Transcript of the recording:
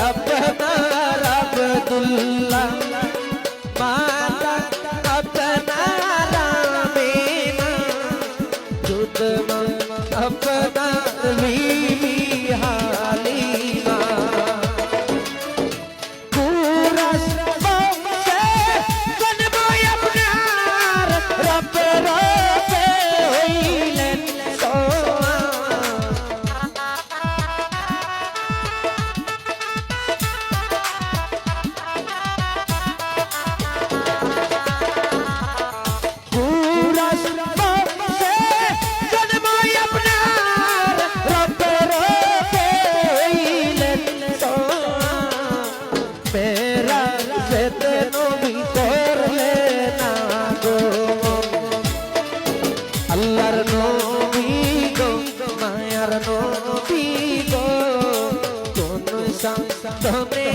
আপনার আব্দুল্লাহ মাতা আপনার আমিনা দুধ আপনার বিবি হালিমা কুরাশ বংশে জন্ম আপনার রব রবে হইলেন সোয়া কুরাশ বংশে জন্ম আপনার রব রবে হইলেন সোয়া মেরা যেতে নবী করলে না গো আল্লাহর নবী গো মায়ার নবী গো কোন সান্তনে